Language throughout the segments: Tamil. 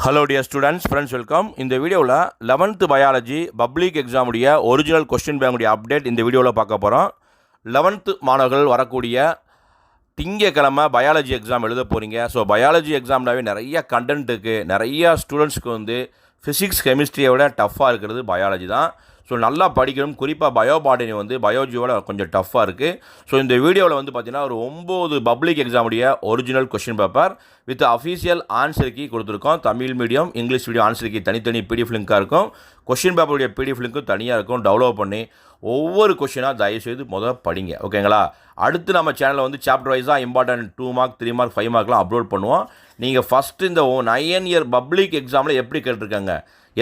Hello dear students, friends, welcome. இந்த வீடியோவில் 11th பயாலஜி பப்ளிக் எக்ஸாமுடைய ஒரிஜினல் கொஸ்டின் பேங்குடைய அப்டேட் இந்த வீடியோவில் பார்க்க போகிறோம். 11th மாணவர்கள் வரக்கூடிய திங்கக்கிழமை பயாலஜி எக்ஸாம் எழுத போகிறீங்க. ஸோ பயாலஜி எக்ஸாம்னாவே நிறைய கண்டென்ட்டுக்கு நிறையா ஸ்டூடெண்ட்ஸ்க்கு வந்து ஃபிசிக்ஸ் கெமிஸ்ட்ரியை விட டஃப்பாக இருக்கிறது பயாலஜி தான். ஸோ நல்லா படிக்கணும். குறிப்பாக பயோபாட்டனி வந்து பயோஜியோட கொஞ்சம் டஃப்பாக இருக்குது. ஸோ இந்த வீடியோவில் வந்து பார்த்திங்கன்னா ஒரு 9 பப்ளிக் எக்ஸாமுடைய original question paper with official answer key கொடுத்துருக்கோம். Tamil medium, English medium answer key தனித்தனி பிடிஎஃப் லிங்காக இருக்கும். கொஸ்டின் பேப்பருடைய பிடிஎஃப் லிங்க்கும் தனியாக இருக்கும். டவுன்லோட் பண்ணி ஒவ்வொரு கொஸ்டினாக தயவுசெய்து முதல் படிங்க, ஓகேங்களா? அடுத்து நம்ம சேனலில் வந்து சாப்டர் வைஸாக இம்பார்ட்டன்ட் 2 மார்க் 3 மார்க் 5 மார்க்லாம் அப்லோட் பண்ணுவோம். நீங்கள் ஃபஸ்ட்டு இந்த 9 இயர் பப்ளிக் எக்ஸாமில் எப்படி கேட்டிருக்காங்க,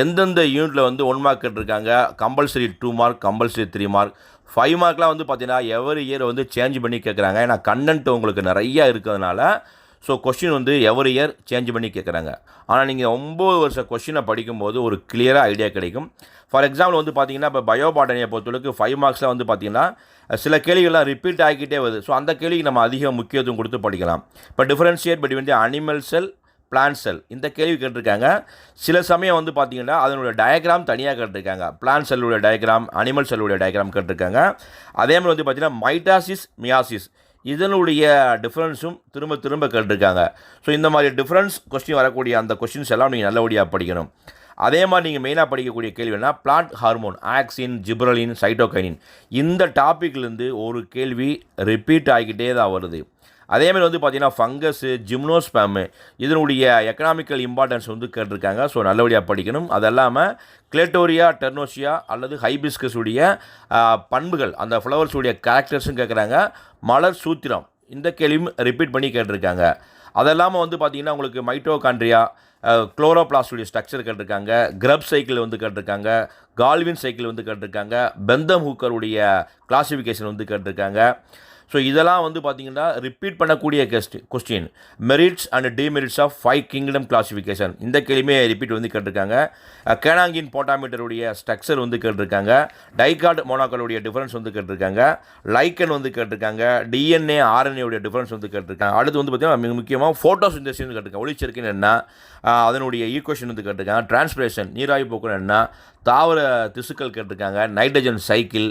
எந்தெந்த யூனிட்டில் வந்து 1 மார்க் கேட்டிருக்காங்க, கம்பல்சரி 2 மார்க், கம்பல்சரி 3 மார்க், 5 மார்க்லாம் வந்து பார்த்தீங்கன்னா எவரி இயர் வந்து சேஞ்ச் பண்ணி கேட்குறாங்க. ஏன்னா கண்டென்ட் உங்களுக்கு நிறையா இருக்கிறதுனால ஸோ கொஸ்டின் வந்து எவரி இயர் சேஞ்ச் பண்ணி கேட்குறாங்க. ஆனால் நீங்கள் 9 வருஷ கொஸ்டினை படிக்கும்போது ஒரு கிளியராக ஐடியா கிடைக்கும். ஃபார் எக்ஸாம்பிள் வந்து பார்த்தீங்கன்னா இப்போ பயோபாட்டனியை பொறுத்தவரைக்கு 5 மார்க்ஸில் வந்து பார்த்தீங்கன்னா சில கேள்விகள்லாம் ரிப்பீட் ஆகிக்கிட்டே வருது. ஸோ அந்த கேள்விக்கு நம்ம அதிக முக்கியத்துவம் கொடுத்து படிக்கலாம். இப்போ differentiate between the animal sell, plant செல், இந்த கேள்வி கேட்டிருக்காங்க. சில சமயம் வந்து பார்த்திங்கன்னா அதனுடைய டயக்ராம் தனியாக கேட்டிருக்காங்க. பிளான்ட் செல்லுடைய டயக்ராம், அனிமல் செல்லுடைய டயக்ராம் கேட்டிருக்காங்க. அதே மாதிரி வந்து பார்த்திங்கன்னா மைட்டாசிஸ், மியாசிஸ் இதனுடைய டிஃப்ரென்ஸும் திரும்ப திரும்ப கேட்டிருக்காங்க. ஸோ இந்த மாதிரி டிஃப்ரென்ஸ் கொஸ்டின் வரக்கூடிய அந்த கொஸ்டின்ஸ் எல்லாம் நீங்கள் நல்லபடியாக படிக்கணும். அதே மாதிரி நீங்கள் மெயினாக படிக்கக்கூடிய கேள்வினா plant hormone, auxin, gibberellin, cytokinin, இந்த டாப்பிக்லேருந்து ஒரு கேள்வி ரிப்பீட் ஆகிக்கிட்டே தான் வருது. அதேமாதிரி வந்து பார்த்திங்கன்னா ஃபங்கஸு, ஜிம்னோஸ்பேமு இதனுடைய எக்கனாமிக்கல் இம்பார்ட்டன்ஸ் வந்து கேட்டிருக்காங்க. ஸோ நல்லபடியாக படிக்கணும். அது இல்லாமல் கிளேட்டோரியா, டெர்னோசியா அல்லது ஹைபிஸ்கஸுடைய பண்புகள், அந்த ஃப்ளவர்ஸுடைய கேரக்டர்ஸும் கேட்குறாங்க. மலர் சூத்திரம், இந்த கேள்வியும் ரிப்பீட் பண்ணி கேட்டிருக்காங்க. அதெல்லாமல் வந்து பார்த்திங்கன்னா உங்களுக்கு மைட்டோகாண்ட்ரியா, குளோரோபிளாஸ்டுடைய ஸ்ட்ரக்சர் கேட்டிருக்காங்க. கிரப் சைக்கிள் வந்து கேட்டிருக்காங்க. கால்வின் சைக்கிள் வந்து கேட்டிருக்காங்க. பெந்தம் ஹூக்கருடைய கிளாசிஃபிகேஷன் வந்து கேட்டிருக்காங்க. ஸோ இதெல்லாம் வந்து பார்த்திங்கன்னா ரிப்பீட் பண்ணக்கூடிய question. Merits and demerits of 5 kingdom classification, இந்த கேள்வியுமே ரிப்பீட் வந்து கேட்டிருக்காங்க. கேனாங்கின் போட்டாமீட்டருடைய ஸ்ட்ரக்சர் வந்து கேட்டிருக்காங்க. டைகார்ட் மோனாக்களுடைய டிஃபரன்ஸ் வந்து கேட்டிருக்காங்க. லைக்கன் வந்து கேட்டிருக்காங்க. டிஎன்ஏ, ஆர்என்ஏவுடைய டிஃபரன்ஸ் வந்து கேட்டிருக்காங்க. அடுத்து வந்து பார்த்திங்கன்னா மிக முக்கியமாக ஃபோட்டோசிந்தசிஸ் வந்து கேட்டிருக்காங்க. ஒளிச்சேர்க்கைன்னு என்ன, அதனுடைய ஈக்குவேஷன் வந்து கேட்டிருக்காங்க. டிரான்ஸ்பிரேஷன், நீராவி போக்குன்னு என்ன, தாவர திசுக்கள் கேட்டிருக்காங்க. Nitrogen cycle.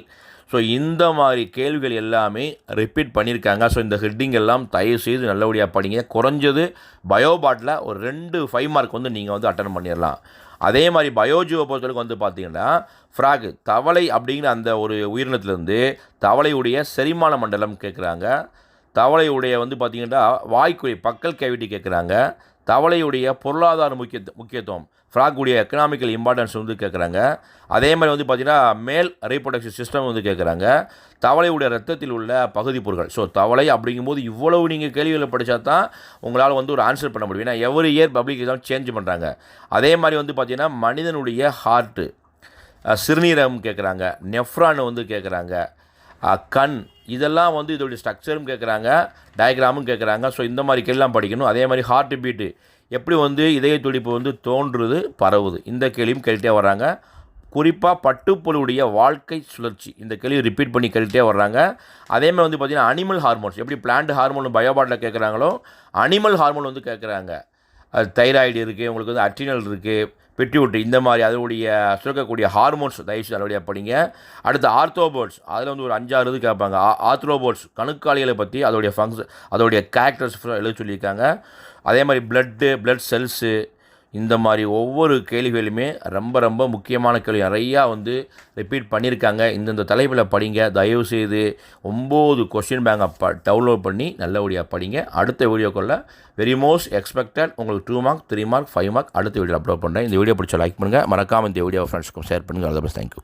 ஸோ இந்த மாதிரி கேள்விகள் எல்லாமே ரிப்பீட் பண்ணியிருக்காங்க. ஸோ இந்த ஹெட்டிங் எல்லாம் தயவுசெய்து நல்லபடியாக படிங்க. குறைஞ்சது பயோபாட்டில் ஒரு 2 5 மார்க் வந்து நீங்கள் வந்து அட்டன் பண்ணிடலாம். அதே மாதிரி பயோஜியை பொறுத்தவரைக்கும் வந்து பார்த்திங்கன்னா ஃப்ராக், தவளை அப்படிங்கிற அந்த ஒரு உயிரினத்துலேருந்து தவளையுடைய செரிமான மண்டலம் கேட்குறாங்க. தவளையுடைய வந்து பார்த்திங்கன்னா வாய்க்குழி, பக்கல் கேவிட்டி கேட்குறாங்க. தவளையுடைய பொருளாதார முக்கியத்துவம், ஃப்ராக்குடைய எக்கனாமிக்கல் இம்பார்ட்டன்ஸ் வந்து கேட்குறாங்க. அதே மாதிரி வந்து பார்த்திங்கன்னா மேல் ரீப்ரொடக்ஷன் சிஸ்டம் வந்து கேட்குறாங்க. தவளையுடைய ரத்தத்தில் உள்ள பகுதி பொருட்கள். ஸோ தவளை அப்படிங்கும்போது இவ்வளவு நீங்கள் கேள்விகளை படித்தா தான் உங்களால் வந்து ஒரு ஆன்சர் பண்ண முடியும். ஏன்னா every year public exam change பண்ணுறாங்க. அதே மாதிரி வந்து பார்த்திங்கன்னா மனிதனுடைய ஹார்ட்டு, சிறுநீரகம் கேட்குறாங்க. நெஃப்ரான் வந்து கேட்குறாங்க. கண், இதெல்லாம் வந்து இதோடைய ஸ்ட்ரக்சரும் கேட்குறாங்க, டயக்ராமும் கேட்குறாங்க. ஸோ இந்த மாதிரி கேள்விலாம் படிக்கணும். அதே மாதிரி ஹார்ட் பீட்டு, எப்படி வந்து இதய துடிப்பு வந்து தோன்றுது, பரவுது, இந்த கேள்வியும் கேட்டுகிட்டே வர்றாங்க. குறிப்பாக பட்டுப்புழுடைய வாழ்க்கை சுழற்சி, இந்த கேள்வி ரிப்பீட் பண்ணி கேட்டுகிட்டே வர்றாங்க. அதேமாதிரி வந்து பார்த்திங்கன்னா அனிமல் ஹார்மோன்ஸ், எப்படி பிளான்ட் ஹார்மோன் பயோபாட்டில் கேட்குறாங்களோ அனிமல் ஹார்மோன் வந்து கேட்குறாங்க. அது தைராய்டு இருக்குது, உங்களுக்கு வந்து அட்ரினல் இருக்குது, பிட்யூட்ரி, இந்த மாதிரி அதனுடைய சுரக்கக்கூடிய ஹார்மோன்ஸ் தயவுசெய்து நல்லபடியாக படிங்க. அடுத்து ஆர்த்தோபோட்ஸ், அதில் வந்து ஒரு 5-6 இது கேட்பாங்க. ஆர்த்ரோபோட்ஸ் கணுக்காலிகளை பற்றி அதோடைய ஃபங்க்ஷன், அதோடைய கேரக்டர்ஸ் எழுத சொல்லியிருக்காங்க. அதே மாதிரி பிளட் செல்ஸு, இந்த மாதிரி ஒவ்வொரு கேள்விகளுமே ரொம்ப ரொம்ப முக்கியமான கேள்வி நிறையா வந்து ரிப்பீட் பண்ணியிருக்காங்க. இந்தந்த தலைப்பில் படிங்க. தயவுசெய்து 9 கொஸ்டின் பேங்கை டவுன்லோட் பண்ணி நல்லபடியாக படிங்க. அடுத்த வீடியோக்குள்ள வெரி மோஸ்ட் எக்ஸ்பெக்டட் உங்களுக்கு 2 மார்க் 3 மார்க் 5 மார்க் அடுத்த வீடியோ அப்லோட் பண்ணுறேன். இந்த வீடியோ பிடிச்ச லைக் பண்ணுங்கள். மறக்காமல் இந்த வீடியோ ஃப்ரெண்ட்ஸ்க்கும் ஷேர் பண்ணுங்கள். All the best. தேங்க்யூ.